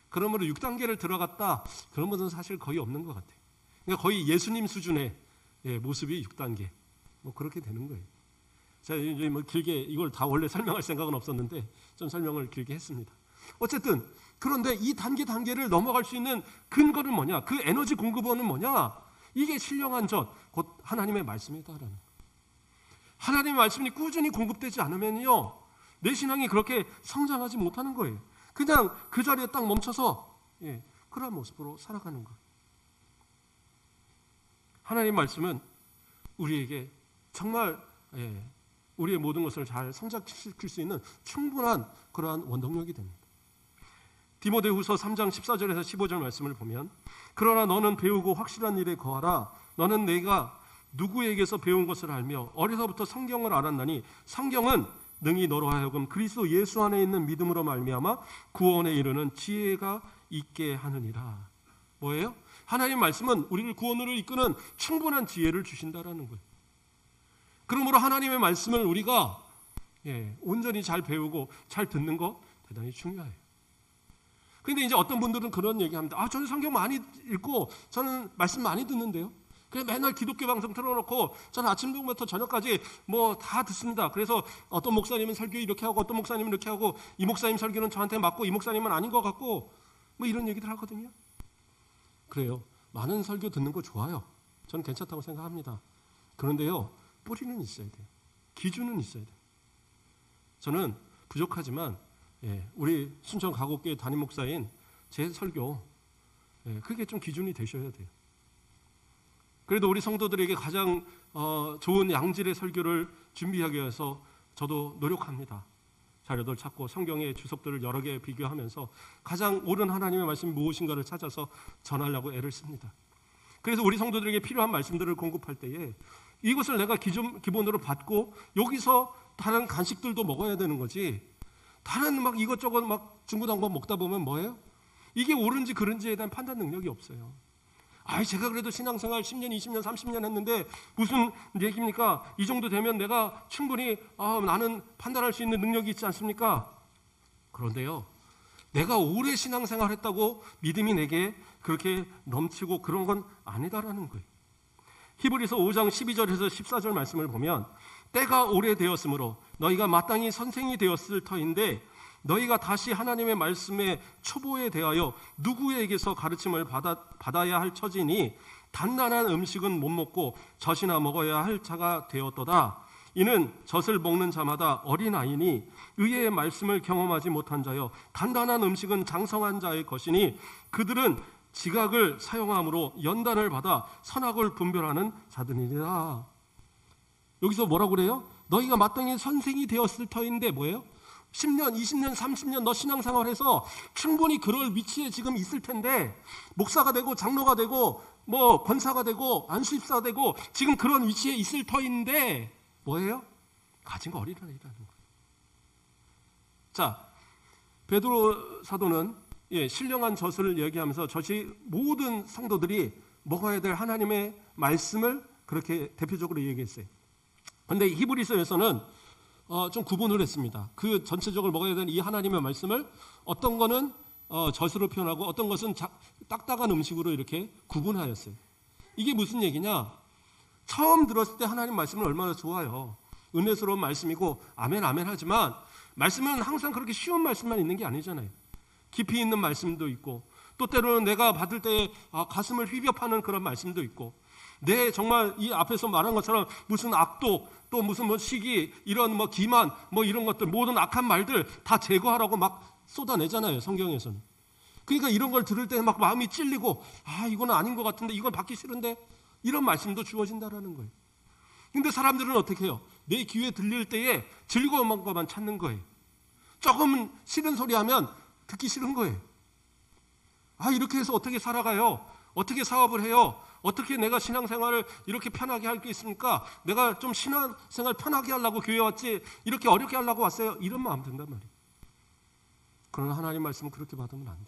그러므로 6단계를 들어갔다 그런 것은 사실 거의 없는 것 같아요. 그러니까 거의 예수님 수준의 모습이 6단계 뭐 그렇게 되는 거예요. 제가 이제 뭐 길게 이걸 다 원래 설명할 생각은 없었는데 좀 설명을 길게 했습니다. 어쨌든 그런데 이 단계를 넘어갈 수 있는 근거는 뭐냐? 그 에너지 공급원은 뭐냐? 이게 신령한 전, 곧 하나님의 말씀이다라는 거예요. 하나님의 말씀이 꾸준히 공급되지 않으면요, 내 신앙이 그렇게 성장하지 못하는 거예요. 그냥 그 자리에 딱 멈춰서 그런 모습으로 살아가는 거예요. 하나님의 말씀은 우리에게 정말 우리의 모든 것을 잘 성장시킬 수 있는 충분한 그러한 원동력이 됩니다. 디모데후서 3장 14절에서 15절 말씀을 보면, 그러나 너는 배우고 확실한 일에 거하라. 너는 내가 누구에게서 배운 것을 알며 어려서부터 성경을 알았나니 성경은 능히 너로 하여금 그리스도 예수 안에 있는 믿음으로 말미암아 구원에 이르는 지혜가 있게 하느니라. 뭐예요? 하나님 말씀은 우리를 구원으로 이끄는 충분한 지혜를 주신다라는 거예요. 그러므로 하나님의 말씀을 우리가 온전히 잘 배우고 잘 듣는 거 대단히 중요해요. 그런데 이제 어떤 분들은 그런 얘기합니다. 저는 성경 많이 읽고 저는 말씀 많이 듣는데요. 그냥 맨날 기독교 방송 틀어놓고 저는 아침부터 저녁까지 뭐 다 듣습니다. 그래서 어떤 목사님은 설교 이렇게 하고 어떤 목사님은 이렇게 하고 이 목사님 설교는 저한테 맞고 이 목사님은 아닌 것 같고 뭐 이런 얘기들 하거든요. 그래요. 많은 설교 듣는 거 좋아요. 저는 괜찮다고 생각합니다. 그런데요, 뿌리는 있어야 돼요. 기준은 있어야 돼요. 저는 부족하지만 우리 순천 가곡교회 담임 목사인 제 설교 그게 좀 기준이 되셔야 돼요. 그래도 우리 성도들에게 가장 좋은 양질의 설교를 준비하기 위해서 저도 노력합니다. 자료들 찾고 성경의 주석들을 여러 개 비교하면서 가장 옳은 하나님의 말씀이 무엇인가를 찾아서 전하려고 애를 씁니다. 그래서 우리 성도들에게 필요한 말씀들을 공급할 때에 이것을 내가 기본으로 받고 여기서 다른 간식들도 먹어야 되는 거지, 다른 막 이것저것 막 중구난방 먹다 보면 뭐예요? 이게 옳은지 그른지에 대한 판단 능력이 없어요. 제가 그래도 신앙생활 10년, 20년, 30년 했는데 무슨 얘기입니까? 이 정도 되면 내가 충분히 나는 판단할 수 있는 능력이 있지 않습니까? 그런데요, 내가 오래 신앙생활 했다고 믿음이 내게 그렇게 넘치고 그런 건 아니다라는 거예요. 히브리서 5장 12절에서 14절 말씀을 보면, 때가 오래되었으므로 너희가 마땅히 선생이 되었을 터인데 너희가 다시 하나님의 말씀의 초보에 대하여 누구에게서 가르침을 받아야 할 처지니 단단한 음식은 못 먹고 젖이나 먹어야 할 자가 되었도다. 이는 젖을 먹는 자마다 어린아이니 의의 말씀을 경험하지 못한 자여 단단한 음식은 장성한 자의 것이니 그들은 지각을 사용함으로 연단을 받아 선악을 분별하는 자들이니라. 여기서 뭐라고 그래요? 너희가 마땅히 선생이 되었을 터인데 뭐예요? 10년, 20년, 30년 너 신앙생활해서 충분히 그럴 위치에 지금 있을 텐데, 목사가 되고 장로가 되고 뭐 권사가 되고 안수집사가 되고 지금 그런 위치에 있을 터인데 뭐예요? 가진 거 어린아이라는 거예요. 자, 베드로 사도는 신령한 젖을 얘기하면서 젖이 모든 성도들이 먹어야 될 하나님의 말씀을 그렇게 대표적으로 얘기했어요. 그런데 히브리서에서는 좀 구분을 했습니다. 그 전체적으로 먹어야 되는 이 하나님의 말씀을 어떤 거는 젖으로 표현하고 어떤 것은 딱딱한 음식으로 이렇게 구분하였어요. 이게 무슨 얘기냐? 처음 들었을 때 하나님 말씀을 얼마나 좋아요. 은혜스러운 말씀이고 아멘 아멘 하지만 말씀은 항상 그렇게 쉬운 말씀만 있는 게 아니잖아요. 깊이 있는 말씀도 있고 또 때로는 내가 받을 때 가슴을 휘벼 파는 그런 말씀도 있고, 정말 이 앞에서 말한 것처럼 무슨 악독 또 무슨 뭐 시기 이런 뭐 기만 뭐 이런 것들 모든 악한 말들 다 제거하라고 막 쏟아내잖아요, 성경에서는. 그러니까 이런 걸 들을 때 막 마음이 찔리고 이거는 아닌 것 같은데 이건 받기 싫은데 이런 말씀도 주어진다라는 거예요. 근데 사람들은 어떻게 해요? 내 귀에 들릴 때에 즐거운 것만 찾는 거예요. 조금 싫은 소리 하면 듣기 싫은 거예요. 이렇게 해서 어떻게 살아가요? 어떻게 사업을 해요? 어떻게 내가 신앙생활을 이렇게 편하게 할 게 있습니까? 내가 좀 신앙생활 편하게 하려고 교회 왔지 이렇게 어렵게 하려고 왔어요. 이런 마음 든단 말이에요. 그러나 하나님 말씀은 그렇게 받으면 안 돼요.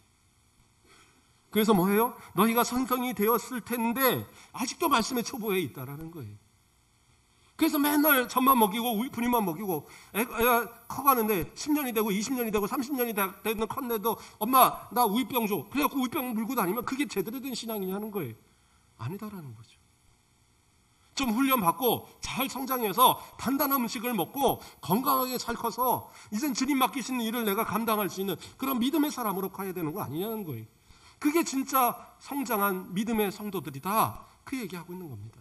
그래서 뭐예요? 너희가 선성이 되었을 텐데 아직도 말씀의 초보에 있다라는 거예요. 그래서 맨날 젖만 먹이고 분유만 먹이고 애가 커가는데 10년이 되고 20년이 되고 30년이 되는 컸는데도 엄마 나 우유병 줘. 그래갖고 우유병 물고 다니면 그게 제대로 된 신앙이냐는 거예요. 아니다라는 거죠. 좀 훈련받고 잘 성장해서 단단한 음식을 먹고 건강하게 잘 커서 이젠 주님 맡기시는 일을 내가 감당할 수 있는 그런 믿음의 사람으로 커야 되는 거 아니냐는 거예요. 그게 진짜 성장한 믿음의 성도들이다. 그 얘기하고 있는 겁니다.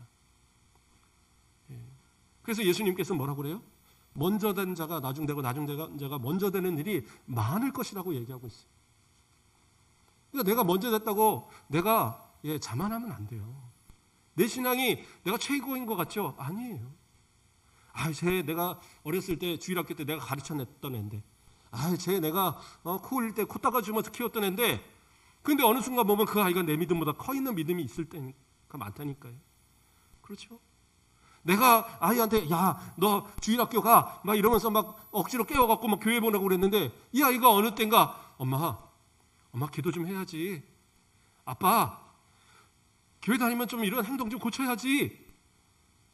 그래서 예수님께서 뭐라고 그래요? 먼저 된 자가 나중되고 나중된 자가 먼저 되는 일이 많을 것이라고 얘기하고 있어요. 그러니까 내가 먼저 됐다고 내가 자만하면 안 돼요. 내 신앙이 내가 최고인 것 같죠? 아니에요. 쟤 내가 어렸을 때 주일학교 때 내가 가르쳐냈던 애인데 쟤 내가 코 흘릴 때 코 닦아주면서 키웠던 애인데 근데 어느 순간 보면 그 아이가 내 믿음보다 커 있는 믿음이 있을 때가 많다니까요. 그렇죠? 내가 아이한테 야, 너 주일학교 가 막 이러면서 막 억지로 깨워갖고 막 교회 보내고 그랬는데 이 아이가 어느 땐가 엄마 기도 좀 해야지. 아빠 교회 다니면 좀 이런 행동 좀 고쳐야지.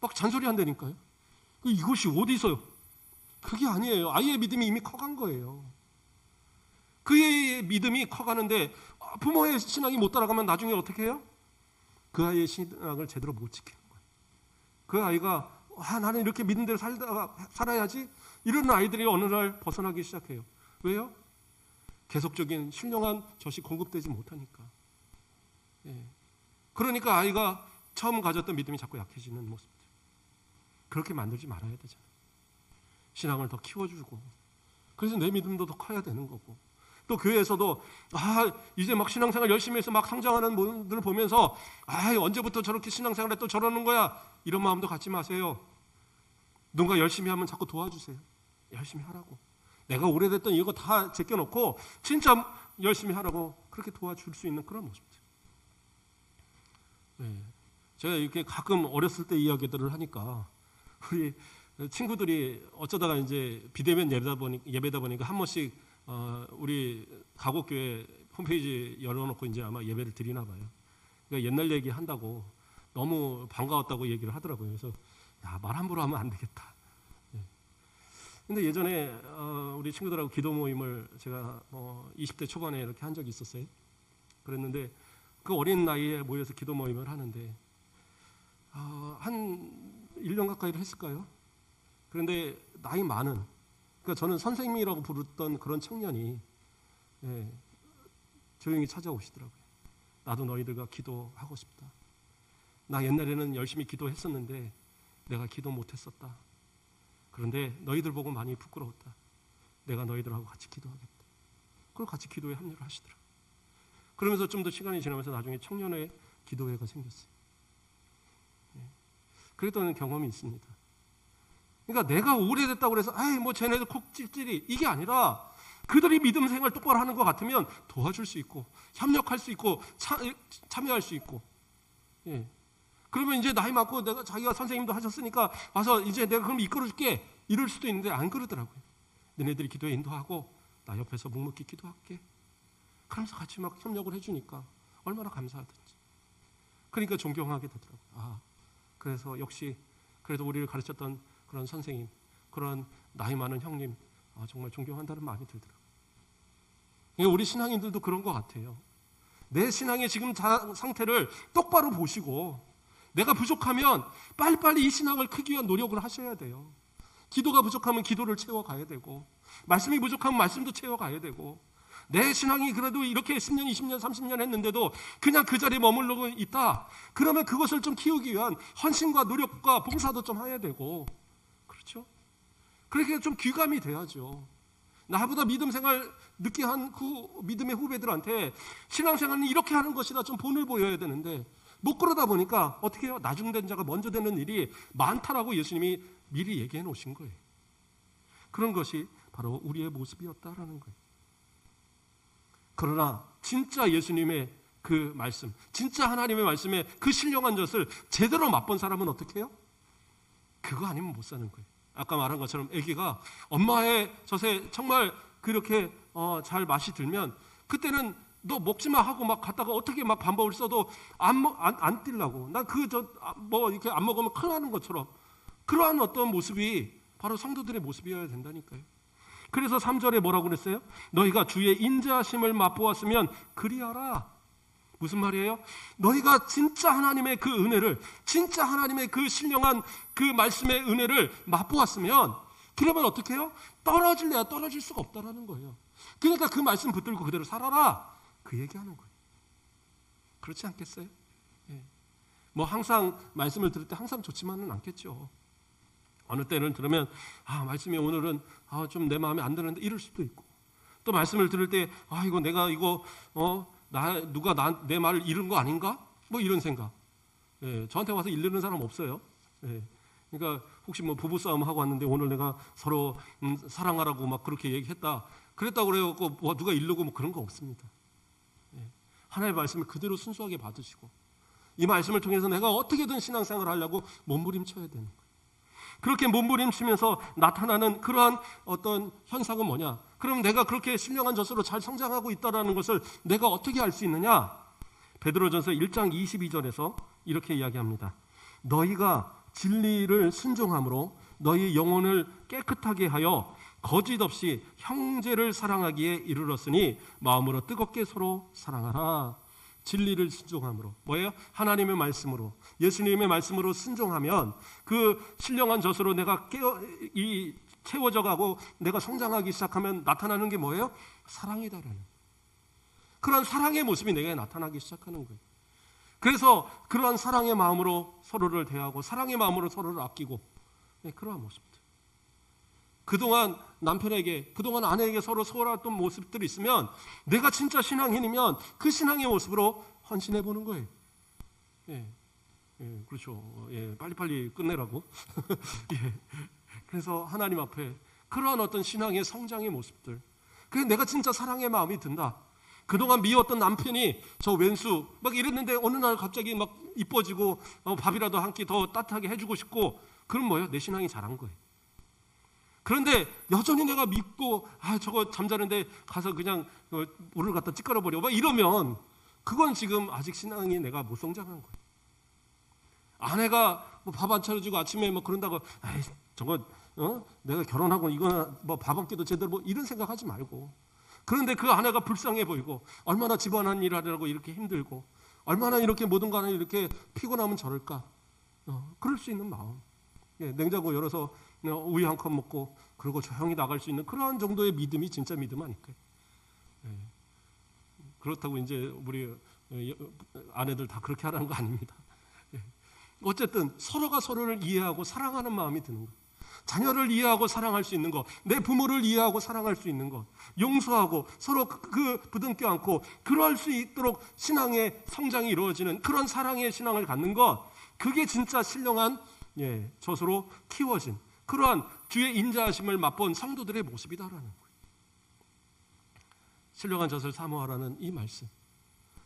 막 잔소리 한다니까요. 이것이 어디서요? 그게 아니에요. 아이의 믿음이 이미 커간 거예요. 그의 믿음이 커가는데 부모의 신앙이 못 따라가면 나중에 어떻게 해요? 그 아이의 신앙을 제대로 못 지키는 거예요. 그 아이가 나는 이렇게 믿는 대로 살아야지 이런 아이들이 어느 날 벗어나기 시작해요. 왜요? 계속적인 신령한 젖이 공급되지 못하니까. 그러니까 아이가 처음 가졌던 믿음이 자꾸 약해지는 모습들. 그렇게 만들지 말아야 되잖아요. 신앙을 더 키워주고 그래서 내 믿음도 더 커야 되는 거고 또 교회에서도 이제 막 신앙생활 열심히 해서 막 성장하는 분들을 보면서 언제부터 저렇게 신앙생활에 또 저러는 거야 이런 마음도 갖지 마세요. 누군가 열심히 하면 자꾸 도와주세요. 열심히 하라고. 내가 오래됐던 이거 다 제껴놓고 진짜 열심히 하라고 그렇게 도와줄 수 있는 그런 모습들. 제가 이렇게 가끔 어렸을 때 이야기들을 하니까 우리 친구들이 어쩌다가 이제 비대면 예배다 보니까 한 번씩 우리 가곡교회 홈페이지 열어놓고 이제 아마 예배를 드리나 봐요. 그러니까 옛날 얘기 한다고 너무 반가웠다고 얘기를 하더라고요. 그래서 말 함부로 하면 안 되겠다. 근데 예전에 우리 친구들하고 기도 모임을 제가 20대 초반에 이렇게 한 적이 있었어요. 그랬는데 그 어린 나이에 모여서 기도 모임을 하는데 한 1년 가까이를 했을까요? 그런데 나이 많은 그러니까 저는 선생님이라고 부르던 그런 청년이 조용히 찾아오시더라고요. 나도 너희들과 기도하고 싶다. 나 옛날에는 열심히 기도했었는데 내가 기도 못했었다. 그런데 너희들 보고 많이 부끄러웠다. 내가 너희들하고 같이 기도하겠다. 그걸 같이 기도에 합류를 하시더라고요. 그러면서 좀 더 시간이 지나면서 나중에 청년회 기도회가 생겼어요. 그랬던 경험이 있습니다. 그러니까 내가 오래됐다고 해서 뭐 쟤네들 콕 찔찔이 이게 아니라 그들이 믿음 생활 똑바로 하는 것 같으면 도와줄 수 있고 협력할 수 있고 참여할 수 있고 그러면 이제 나이 많고 내가 자기가 선생님도 하셨으니까 와서 이제 내가 그럼 이끌어줄게 이럴 수도 있는데 안 그러더라고요. 너네들이 기도에 인도하고 나 옆에서 묵묵히 기도할게. 그러면서 같이 막 협력을 해주니까 얼마나 감사하든지. 그러니까 존경하게 되더라고요. 그래서 역시 그래도 우리를 가르쳤던 그런 선생님, 그런 나이 많은 형님 정말 존경한다는 마음이 들더라고요. 우리 신앙인들도 그런 것 같아요. 내 신앙의 지금 상태를 똑바로 보시고 내가 부족하면 빨리빨리 이 신앙을 크기 위한 노력을 하셔야 돼요. 기도가 부족하면 기도를 채워가야 되고 말씀이 부족하면 말씀도 채워가야 되고 내 신앙이 그래도 이렇게 10년, 20년, 30년 했는데도 그냥 그 자리에 머물러 있다. 그러면 그것을 좀 키우기 위한 헌신과 노력과 봉사도 좀 해야 되고 그렇죠? 그렇게 좀 귀감이 돼야죠. 나보다 믿음 생활 늦게 한 그 믿음의 후배들한테 신앙생활은 이렇게 하는 것이다 좀 본을 보여야 되는데 못 그러다 보니까 어떻게 해요? 나중된 자가 먼저 되는 일이 많다라고 예수님이 미리 얘기해 놓으신 거예요. 그런 것이 바로 우리의 모습이었다라는 거예요. 그러나 진짜 예수님의 그 말씀, 진짜 하나님의 말씀에 그 신령한 젖을 제대로 맛본 사람은 어떻게 해요? 그거 아니면 못 사는 거예요. 아까 말한 것처럼 아기가 엄마의 젖에 정말 그렇게 잘 맛이 들면 그때는 너 먹지 마 하고 막 갔다가 어떻게 막 반복을 써도 안 뛸라고. 난 뭐 이렇게 안 먹으면 큰일 나는 것처럼 그러한 어떤 모습이 바로 성도들의 모습이어야 된다니까요. 그래서 3절에 뭐라고 그랬어요? 너희가 주의 인자하심을 맛보았으면 그리하라. 무슨 말이에요? 너희가 진짜 하나님의 그 은혜를, 진짜 하나님의 그 신령한 그 말씀의 은혜를 맛보았으면, 그러면 어떻게 해요? 떨어질래야 떨어질 수가 없다라는 거예요. 그러니까 그 말씀 붙들고 그대로 살아라, 그 얘기하는 거예요. 그렇지 않겠어요? 예. 뭐 항상 말씀을 들을 때 항상 좋지만은 않겠죠. 어느 때는 들으면 말씀이 오늘은 좀 내 마음에 안 드는데 이럴 수도 있고, 또 말씀을 들을 때 이거 내가 이거 누가 내 말을 잃은 거 아닌가? 뭐 이런 생각. 예, 저한테 와서 잃는 사람 없어요. 예. 그러니까 혹시 뭐 부부싸움 하고 왔는데 오늘 내가 서로 사랑하라고 막 그렇게 얘기했다, 그랬다고 그래갖고 뭐 누가 잃려고 뭐 그런 거 없습니다. 예. 하나님의 말씀을 그대로 순수하게 받으시고 이 말씀을 통해서 내가 어떻게든 신앙생활을 하려고 몸부림쳐야 되는 거예요. 그렇게 몸부림치면서 나타나는 그러한 어떤 현상은 뭐냐? 그럼 내가 그렇게 신령한 젖으로 잘 성장하고 있다는 것을 내가 어떻게 알 수 있느냐? 베드로전서 1장 22절에서 이렇게 이야기합니다. 너희가 진리를 순종함으로 너희 영혼을 깨끗하게 하여 거짓 없이 형제를 사랑하기에 이르렀으니 마음으로 뜨겁게 서로 사랑하라. 진리를 순종함으로, 뭐예요? 하나님의 말씀으로, 예수님의 말씀으로 순종하면 그 신령한 젖으로 내가 채워져 가고 내가 성장하기 시작하면 나타나는 게 뭐예요? 사랑이다라는, 그런 사랑의 모습이 내게 나타나기 시작하는 거예요. 그래서 그러한 사랑의 마음으로 서로를 대하고 사랑의 마음으로 서로를 아끼고, 그러한 모습들. 그동안 남편에게, 그동안 아내에게 서로 소홀했던 모습들이 있으면 내가 진짜 신앙인이면 그 신앙의 모습으로 헌신해 보는 거예요. 그렇죠. 빨리빨리 끝내라고. 그래서 하나님 앞에 그러한 어떤 신앙의 성장의 모습들, 그래서 내가 진짜 사랑의 마음이 든다. 그동안 미웠던 남편이 저 왼수 막 이랬는데 어느 날 갑자기 막 이뻐지고 밥이라도 한 끼 더 따뜻하게 해주고 싶고, 그럼 뭐예요? 내 신앙이 자란 거예요. 그런데 여전히 내가 믿고 저거 잠자는데 가서 그냥 물을 갖다 찌꺼려 버려 막 이러면 그건 지금 아직 신앙이 내가 못 성장한 거예요. 아내가 뭐 밥 안 차려주고 아침에 뭐 그런다고 저거 내가 결혼하고 이거 뭐 밥 한 끼도 제대로 뭐 이런 생각하지 말고, 그런데 그 아내가 불쌍해 보이고 얼마나 집안한 일 하려고 이렇게 힘들고 얼마나 이렇게 모든 거 하나 이렇게 피곤하면 저럴까, 그럴 수 있는 마음. 냉장고 열어서 우유 한 컵 먹고 그리고 조용히 나갈 수 있는 그러한 정도의 믿음이 진짜 믿음 아닐까요? 그렇다고 이제 우리 아내들 다 그렇게 하라는 거 아닙니다. 어쨌든 서로가 서로를 이해하고 사랑하는 마음이 드는 것, 자녀를 이해하고 사랑할 수 있는 것, 내 부모를 이해하고 사랑할 수 있는 것, 용서하고 서로 부둥켜 안고 그럴 수 있도록 신앙의 성장이 이루어지는 그런 사랑의 신앙을 갖는 것, 그게 진짜 신령한 젖으로 키워진 그러한 주의 인자하심을 맛본 성도들의 모습이다라는 거예요. 신령한 젖을 사모하라는 이 말씀,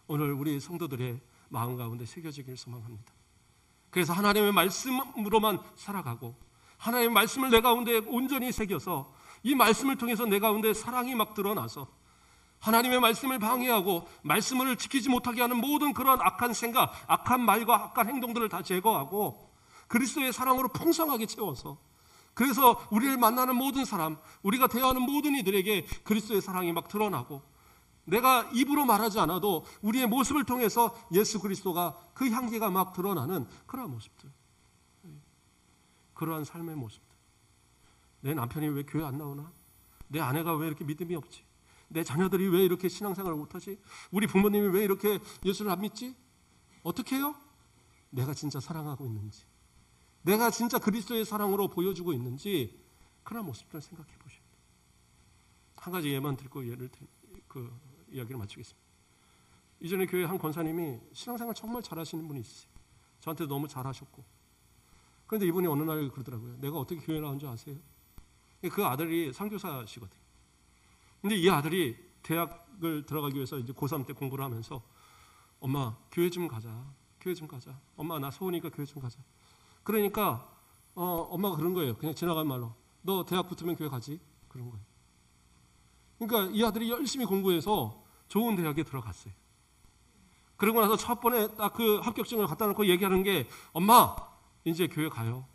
오늘 우리 성도들의 마음 가운데 새겨지길 소망합니다. 그래서 하나님의 말씀으로만 살아가고 하나님의 말씀을 내 가운데 온전히 새겨서 이 말씀을 통해서 내 가운데 사랑이 막 드러나서 하나님의 말씀을 방해하고 말씀을 지키지 못하게 하는 모든 그런 악한 생각, 악한 말과 악한 행동들을 다 제거하고 그리스도의 사랑으로 풍성하게 채워서, 그래서 우리를 만나는 모든 사람, 우리가 대하는 모든 이들에게 그리스도의 사랑이 막 드러나고, 내가 입으로 말하지 않아도 우리의 모습을 통해서 예수 그리스도가 그 향기가 막 드러나는 그러한 모습들, 그러한 삶의 모습들. 내 남편이 왜 교회 안 나오나? 내 아내가 왜 이렇게 믿음이 없지? 내 자녀들이 왜 이렇게 신앙생활을 못하지? 우리 부모님이 왜 이렇게 예수를 안 믿지? 어떻게 해요? 내가 진짜 사랑하고 있는지, 내가 진짜 그리스도의 사랑으로 보여주고 있는지, 그런 모습들을 생각해 보십니다. 한 가지 예만 들고 이야기를 마치겠습니다. 이전에 교회 한 권사님이 신앙생활 정말 잘하시는 분이 있어요. 저한테 너무 잘하셨고, 그런데 이분이 어느 날 그러더라고요. 내가 어떻게 교회 나온 줄 아세요? 그 아들이 선교사시거든요. 근데 이 아들이 대학을 들어가기 위해서 이제 고3 때 공부를 하면서 엄마 교회 좀 가자, 교회 좀 가자. 엄마 나 서우니까 교회 좀 가자. 그러니까 엄마가 그런 거예요. 그냥 지나간 말로 너 대학 붙으면 교회 가지, 그런 거예요. 그러니까 이 아들이 열심히 공부해서 좋은 대학에 들어갔어요. 그러고 나서 첫 번에 딱 그 합격증을 갖다 놓고 얘기하는 게 엄마 이제 교회 가요.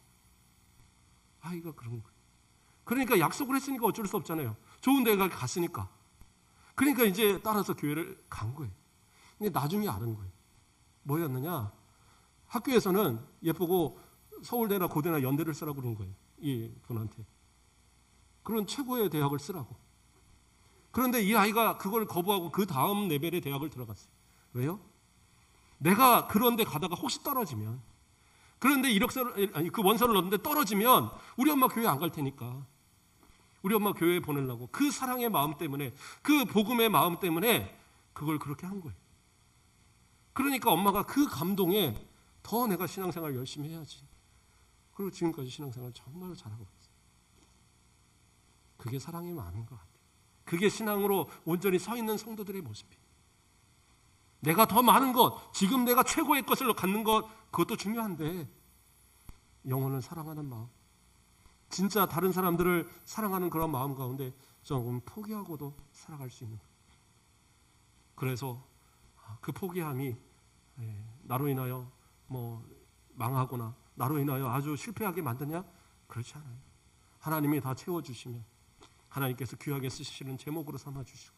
아이가 그런 거예요. 그러니까 약속을 했으니까 어쩔 수 없잖아요. 좋은 대학에 갔으니까. 그러니까 이제 따라서 교회를 간 거예요. 근데 나중에 아는 거예요. 뭐였느냐? 학교에서는 예쁘고 서울대나 고대나 연대를 쓰라고 그런 거예요. 이 분한테. 그런 최고의 대학을 쓰라고. 그런데 이 아이가 그걸 거부하고 그 다음 레벨의 대학을 들어갔어요. 왜요? 내가 그런데 가다가 혹시 떨어지면, 그런데 이력서를, 아니 그 원서를 넣었는데 떨어지면 우리 엄마 교회 안 갈 테니까 우리 엄마 교회에 보내려고 그 사랑의 마음 때문에, 그 복음의 마음 때문에 그걸 그렇게 한 거예요. 그러니까 엄마가 그 감동에 더 내가 신앙생활 열심히 해야지. 그리고 지금까지 신앙생활 정말 잘하고 있어요. 그게 사랑의 마음인 것 같아요. 그게 신앙으로 온전히 서 있는 성도들의 모습이에요. 내가 더 많은 것, 지금 내가 최고의 것을 갖는 것, 그것도 중요한데 영혼을 사랑하는 마음, 진짜 다른 사람들을 사랑하는 그런 마음 가운데 조금 포기하고도 살아갈 수 있는 것. 그래서 그 포기함이 나로 인하여 뭐 망하거나 나로 인하여 아주 실패하게 만드냐? 그렇지 않아요. 하나님이 다 채워주시면 하나님께서 귀하게 쓰시는 제목으로 삼아주시고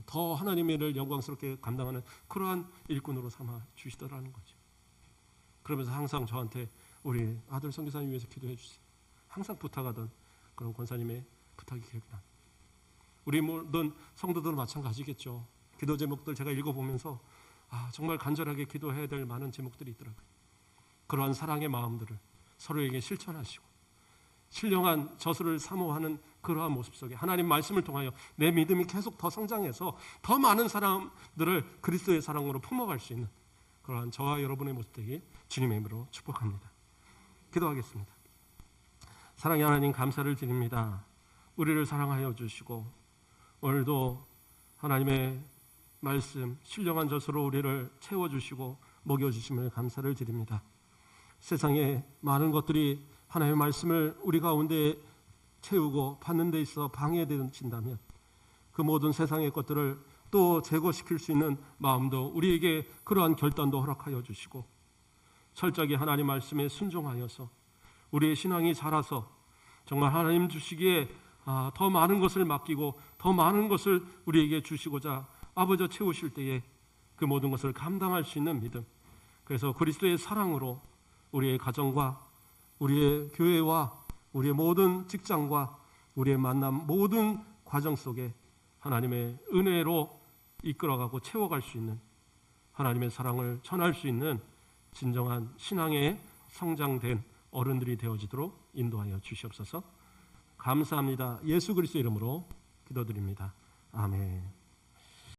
더 하나님의 일을 영광스럽게 감당하는 그러한 일꾼으로 삼아주시더라는 거죠. 그러면서 항상 저한테 우리 아들 선교사님 위해서 기도해 주세요. 항상 부탁하던 그런 권사님의 부탁이 기억이 납니다. 우리 모든 성도들은 마찬가지겠죠. 기도 제목들 제가 읽어보면서 정말 간절하게 기도해야 될 많은 제목들이 있더라고요. 그러한 사랑의 마음들을 서로에게 실천하시고 신령한 저수를 사모하는 그러한 모습 속에 하나님 말씀을 통하여 내 믿음이 계속 더 성장해서 더 많은 사람들을 그리스도의 사랑으로 품어갈 수 있는 그러한 저와 여러분의 모습 되기 주님의 이름으로 축복합니다. 기도하겠습니다. 사랑의 하나님, 감사를 드립니다. 우리를 사랑하여 주시고 오늘도 하나님의 말씀 신령한 젖으로 우리를 채워주시고 먹여주심을 감사를 드립니다. 세상에 많은 것들이 하나님의 말씀을 우리 가운데 채우고 받는 데 있어 방해된다면 그 모든 세상의 것들을 또 제거시킬 수 있는 마음도 우리에게 그러한 결단도 허락하여 주시고 철저하게 하나님 말씀에 순종하여서 우리의 신앙이 자라서 정말 하나님 주시기에 더 많은 것을 맡기고 더 많은 것을 우리에게 주시고자 아버지 채우실 때에 그 모든 것을 감당할 수 있는 믿음, 그래서 그리스도의 사랑으로 우리의 가정과 우리의 교회와 우리의 모든 직장과 우리의 만남 모든 과정 속에 하나님의 은혜로 이끌어가고 채워갈 수 있는 하나님의 사랑을 전할 수 있는 진정한 신앙의 성장된 어른들이 되어지도록 인도하여 주시옵소서. 감사합니다. 예수 그리스도 이름으로 기도드립니다. 아멘.